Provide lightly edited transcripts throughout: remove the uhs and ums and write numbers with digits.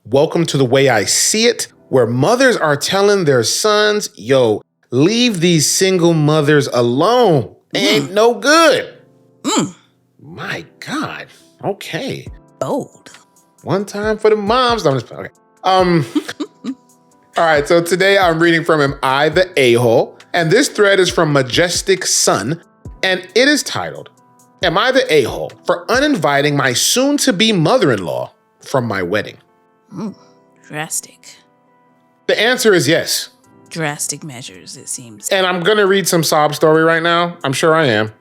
Welcome to The Way I See It, where mothers are telling their sons, yo, leave these single mothers alone. They ain't no good. My God. Okay. Bold. One time for the moms. No, I'm just, okay. All right, so today I'm reading from Am I the A-Hole? And this thread is from Majestic Sun, and it is titled, Am I the A-Hole for uninviting my soon-to-be mother-in-law from my wedding? Drastic. The answer is yes. Drastic measures, it seems. And I'm going to read some sob story right now. I'm sure I am.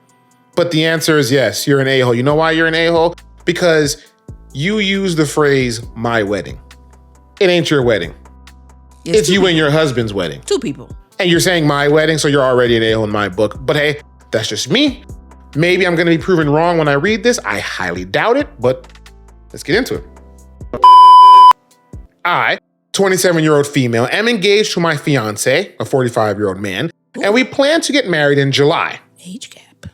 But the answer is yes, you're an a-hole. You know why you're an a-hole? Because you use the phrase, my wedding. It ain't your wedding. It's you and your husband's wedding. Two people. And you're saying my wedding, so you're already an a-hole in my book. But hey, that's just me. Maybe I'm going to be proven wrong when I read this. I highly doubt it, but let's get into it. I, 27-year-old female, am engaged to my fiance, a 45-year-old man, and we plan to get married in July. Age gap.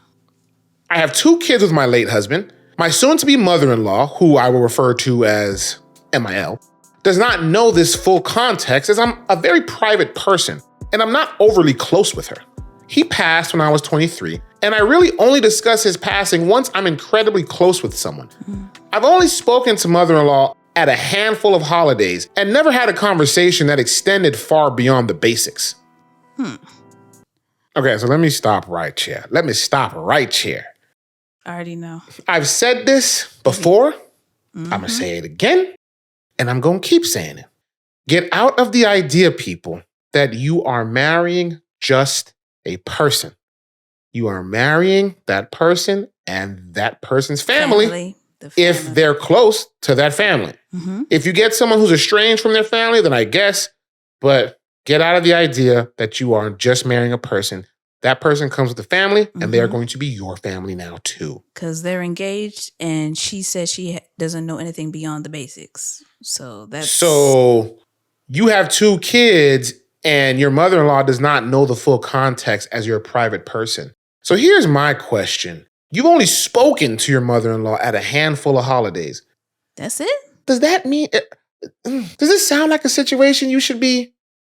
I have 2 kids with my late husband. My soon-to-be mother-in-law, who I will refer to as MIL, does not know this full context as I'm a very private person, and I'm not overly close with her. He passed when I was 23, and I really only discuss his passing once I'm incredibly close with someone. I've only spoken to mother-in-law at a handful of holidays and never had a conversation that extended far beyond the basics. Okay, so let me stop right here. I already know. I've said this before. I'm going to say it again, and I'm going to keep saying it. Get out of the idea, people, that you are marrying just a person. You are marrying that person and that person's family. If they're close to that family. If you get someone who's estranged from their family, then I guess, but get out of the idea that you are just marrying a person. That person comes with a family, and they are going to be your family now too. Because they're engaged, and she says she doesn't know anything beyond the basics. So you have 2 kids, and your mother-in-law does not know the full context as you're a private person. So here's my question. You've only spoken to your mother-in-law at a handful of holidays. That's it? Does that mean, does this sound like a situation you should be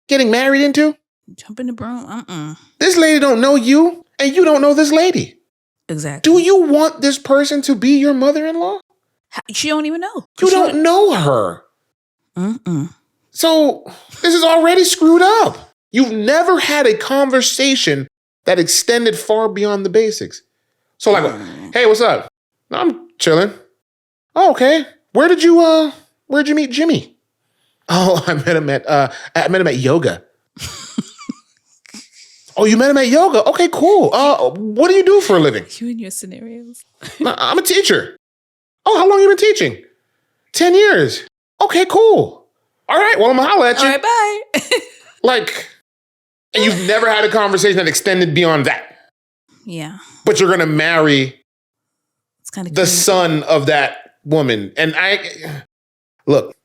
getting married into? Jump in the broom? This lady don't know you, and you don't know this lady. Exactly. Do you want this person to be your mother-in-law? She don't even know. You don't know her. So this is already screwed up. You've never had a conversation that extended far beyond the basics. So like, hey, what's up? I'm chilling. Oh, okay. Where did you meet Jimmy? Oh, I met him at yoga. Oh, you met him at yoga? Okay, cool. What do you do for a living? You and your scenarios. I'm a teacher. Oh, how long you been teaching? 10 years. Okay, cool. All right, well, I'm gonna holler at you. All right, bye. And you've never had a conversation that extended beyond that. Yeah. But you're gonna marry the crazy. Son of that woman. And look,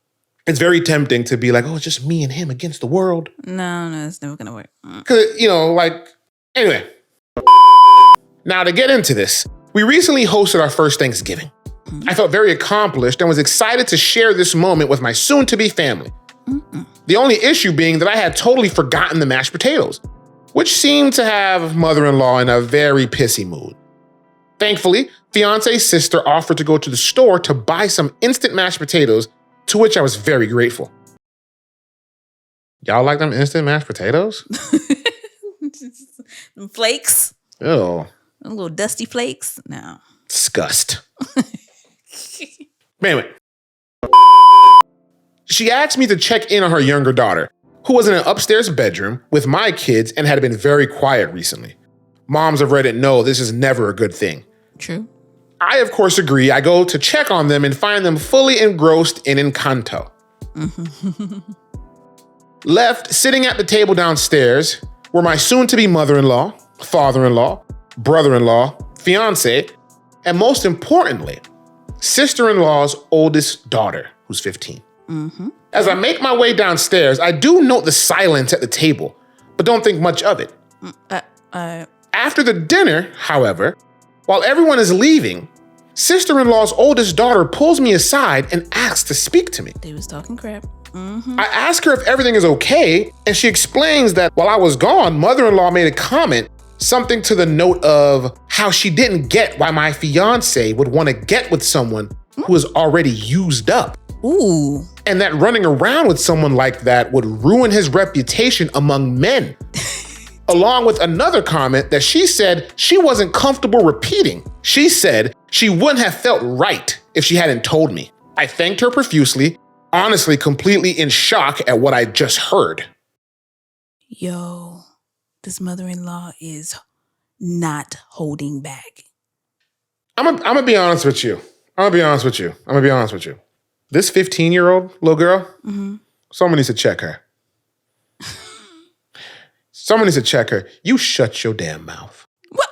it's very tempting to be like, oh, it's just me and him against the world. No, it's never gonna work. Because, anyway. Now to get into this, we recently hosted our first Thanksgiving. I felt very accomplished and was excited to share this moment with my soon-to-be family. The only issue being that I had totally forgotten the mashed potatoes, which seemed to have mother-in-law in a very pissy mood. Thankfully, fiance's sister offered to go to the store to buy some instant mashed potatoes, to which I was very grateful. Y'all like them instant mashed potatoes? Them flakes? Ew. Them little dusty flakes? No. Disgust. Anyway. She asked me to check in on her younger daughter, who was in an upstairs bedroom with my kids and had been very quiet recently. Moms of Reddit know this is never a good thing. True. I, of course, agree. I go to check on them and find them fully engrossed in Encanto. Left, sitting at the table downstairs, were my soon-to-be mother-in-law, father-in-law, brother-in-law, fiance, and most importantly, sister-in-law's oldest daughter, who's 15. As I make my way downstairs, I do note the silence at the table, but don't think much of it. After the dinner, however, while everyone is leaving, Sister-in-law's oldest daughter pulls me aside and asks to speak to me. They was talking crap. I ask her if everything is okay, and she explains that while I was gone, mother-in-law made a comment, something to the note of how she didn't get why my fiance would want to get with someone who is already used up. Ooh. And that running around with someone like that would ruin his reputation among men. Along with another comment that she said she wasn't comfortable repeating. She said she wouldn't have felt right if she hadn't told me. I thanked her profusely, honestly completely in shock at what I just heard. Yo, this mother-in-law is not holding back. I'm gonna be honest with you. This 15-year-old little girl, someone needs to check her. Someone needs to check her. You shut your damn mouth. What?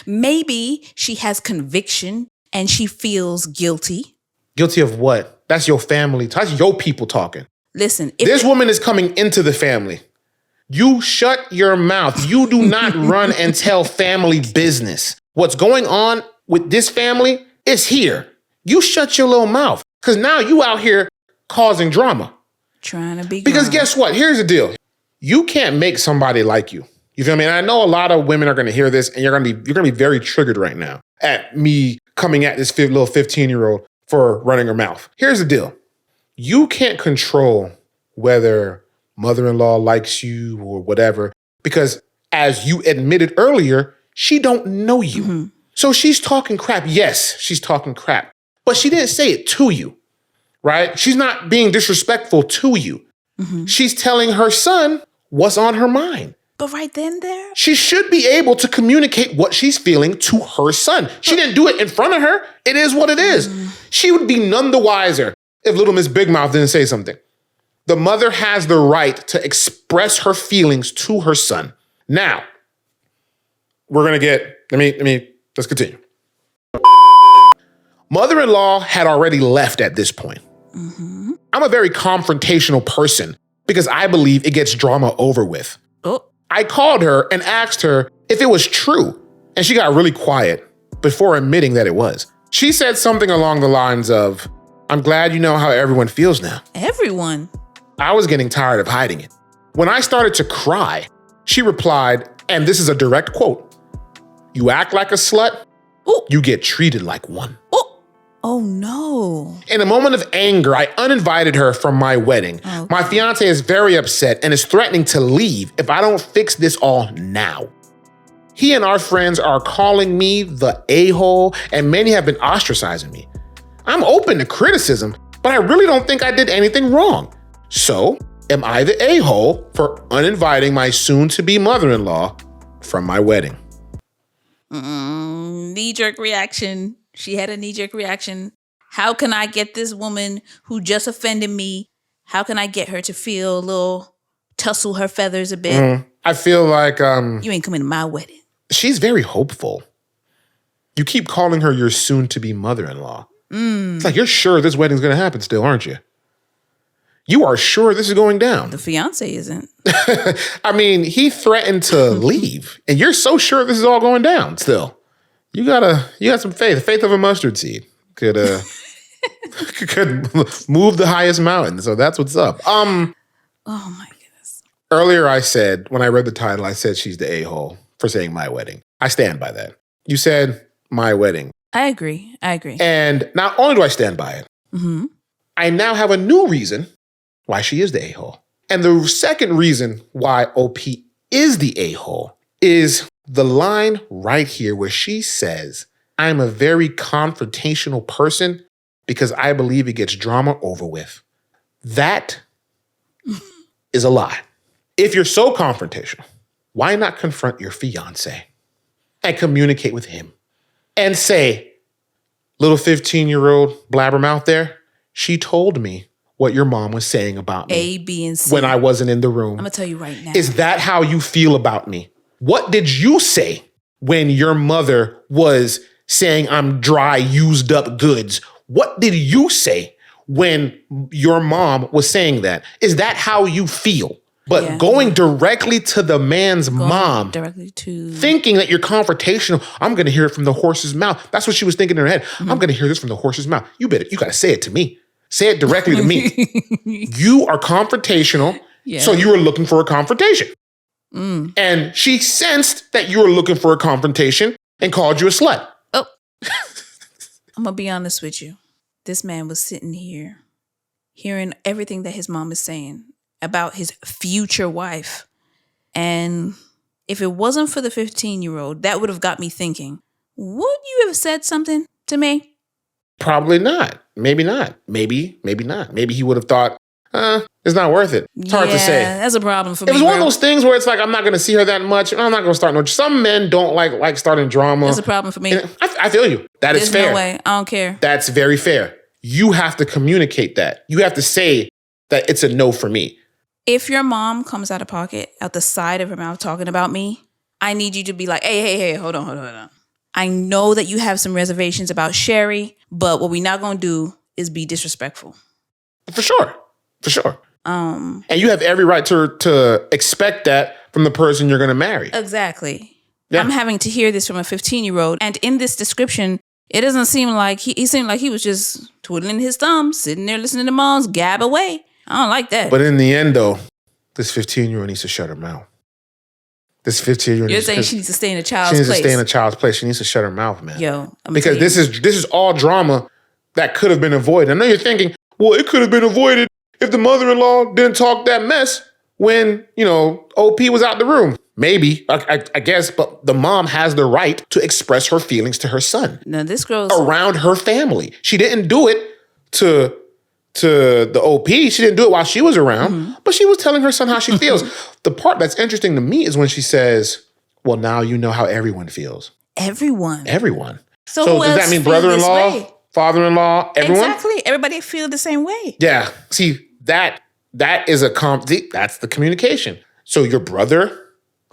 Maybe she has conviction and she feels guilty. Guilty of what? That's your family. That's your people talking. Listen, this woman is coming into the family. You shut your mouth. You do not run and tell family business. What's going on with this family is here. You shut your little mouth, because now you out here causing drama. Trying to be Because guess what? Here's the deal. You can't make somebody like you. You feel me? And I know a lot of women are going to hear this, and you're going to be very triggered right now at me coming at this little 15-year-old for running her mouth. Here's the deal. You can't control whether mother-in-law likes you or whatever, because as you admitted earlier, she don't know you. So she's talking crap. Yes, she's talking crap, but she didn't say it to you, right? She's not being disrespectful to you. She's telling her son what's on her mind. But right then there? She should be able to communicate what she's feeling to her son. She didn't do it in front of her. It is what it is. She would be none the wiser if little Miss Big Mouth didn't say something. The mother has the right to express her feelings to her son. Now, we're going to get, let's continue. Mother-in-law had already left at this point. I'm a very confrontational person because I believe it gets drama over with. I called her and asked her if it was true, and she got really quiet before admitting that it was. She said something along the lines of, "I'm glad you know how everyone feels now." Everyone? I was getting tired of hiding it. When I started to cry, she replied, and this is a direct quote, "You act like a slut, you get treated like one." Oh no. In a moment of anger, I uninvited her from my wedding. Okay. My fiance is very upset and is threatening to leave if I don't fix this all now. He and our friends are calling me the a-hole, and many have been ostracizing me. I'm open to criticism, but I really don't think I did anything wrong. So, am I the a-hole for uninviting my soon-to-be mother-in-law from my wedding? Knee-jerk reaction. She had a knee-jerk reaction. How can I get this woman who just offended me, how can I get her to feel a little, tussle her feathers a bit? I feel like... you ain't coming to my wedding. She's very hopeful. You keep calling her your soon-to-be mother-in-law. It's like, you're sure this wedding's going to happen still, aren't you? You are sure this is going down. The fiance isn't. I mean, he threatened to leave, and you're so sure this is all going down still. You got some faith. The faith of a mustard seed could move the highest mountain. So that's what's up. Oh my goodness. Earlier I said, when I read the title, I said she's the a-hole for saying my wedding. I stand by that. You said my wedding. I agree. And not only do I stand by it, I now have a new reason why she is the a-hole. And the second reason why OP is the a-hole is the line right here where she says, "I'm a very confrontational person because I believe it gets drama over with." That is a lie. If you're so confrontational, why not confront your fiance and communicate with him and say, "Little 15-year-old blabbermouth there, she told me what your mom was saying about me A, B, and C when I wasn't in the room. I'm going to tell you right now. Is that how you feel about me? What did you say when your mother was saying I'm dry, used up goods? What did you say when your mom was saying that? Is that how you feel? But going directly to the man's mom, directly to thinking that you're confrontational, I'm going to hear it from the horse's mouth. That's what she was thinking in her head. I'm going to hear this from the horse's mouth. You got to say it to me. Say it directly to me. You are confrontational, so you were looking for a confrontation. And she sensed that you were looking for a confrontation and called you a slut. Oh, I'm going to be honest with you. This man was sitting here hearing everything that his mom is saying about his future wife. And if it wasn't for the 15-year-old, that would have got me thinking, would you have said something to me? Probably not. Maybe not. Maybe not. Maybe he would have thought, it's not worth it. It's hard to say. That's a problem for me. It was one of those things where it's like, I'm not going to see her that much. I'm not going to start no. Some men don't like starting drama. That's a problem for me. I feel you. There's fair. No way. I don't care. That's very fair. You have to communicate that. You have to say that it's a no for me. If your mom comes out of pocket, out the side of her mouth talking about me, I need you to be like, hey, hold on. I know that you have some reservations about Sherry, but what we're not going to do is be disrespectful. For sure. And you have every right to expect that from the person you're going to marry. Exactly. Yeah. I'm having to hear this from a 15-year-old. And in this description, it doesn't seem like he seemed like he was just twiddling his thumbs, sitting there listening to moms gab away. I don't like that. But in the end, though, this 15-year-old needs to shut her mouth. This 15-year-old. You're saying she needs to stay in a child's place. She needs to stay in a child's place. She needs to shut her mouth, man. Because this is all drama that could have been avoided. I know you're thinking, well, it could have been avoided if the mother-in-law didn't talk that mess when, OP was out the room. Maybe, I guess, but the mom has the right to express her feelings to her son. Now, this girl's around her family. She didn't do it to the OP. She didn't do it while she was around, but she was telling her son how she feels. The part that's interesting to me is when she says, well, now you know how everyone feels. Everyone. So does that mean brother-in-law, father-in-law, everyone? Exactly. Everybody feel the same way. Yeah. See, that is that's the communication. So your brother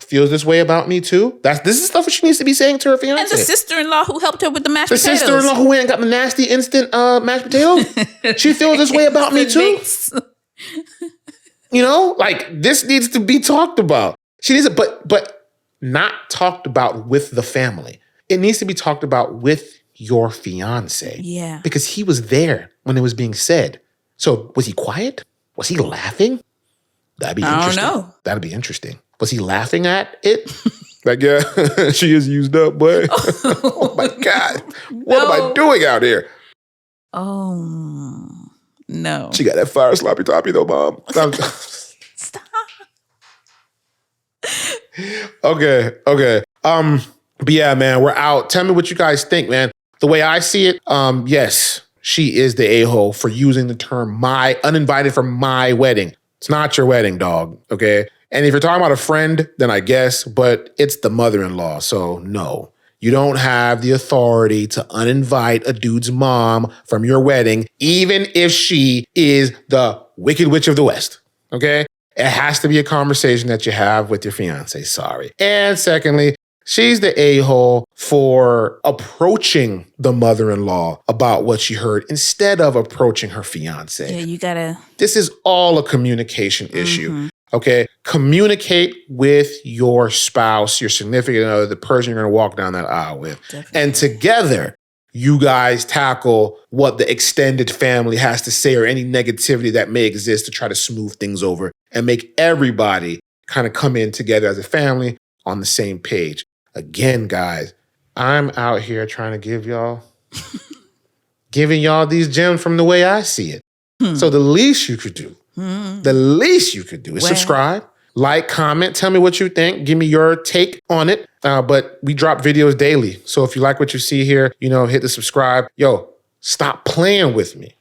feels this way about me too. This is stuff that she needs to be saying to her fiance. And the sister-in-law who helped her with the mashed potatoes. The sister-in-law who went and got the nasty instant mashed potatoes. She feels this way about me too. This needs to be talked about. She needs it, but not talked about with the family. It needs to be talked about with your fiance. Yeah. Because he was there when it was being said. So was he quiet? Was he laughing? That'd be interesting. I don't know. That'd be interesting. Was he laughing at it? She is used up, boy. Oh my God. What am I doing out here? Oh, no. She got that fire sloppy toppy though, Mom. Stop. Okay. But yeah, man, we're out. Tell me what you guys think, man. The way I see it, yes, she is the a-hole for using the term uninvited for my wedding. It's not your wedding, dog, okay? And if you're talking about a friend, then I guess, but it's the mother-in-law, so no. You don't have the authority to uninvite a dude's mom from your wedding, even if she is the Wicked Witch of the West, okay? It has to be a conversation that you have with your fiance, sorry. And secondly, she's the a-hole for approaching the mother-in-law about what she heard instead of approaching her fiance. Yeah, you gotta... This is all a communication issue. Okay, communicate with your spouse, your significant other, the person you're going to walk down that aisle with. Definitely. And together, you guys tackle what the extended family has to say or any negativity that may exist to try to smooth things over and make everybody kind of come in together as a family on the same page. Again, guys, I'm out here trying to giving y'all these gems from the way I see it. So the least you could do is subscribe, like, comment, tell me what you think. Give me your take on it. But we drop videos daily. So if you like what you see here, hit the subscribe. Yo, stop playing with me.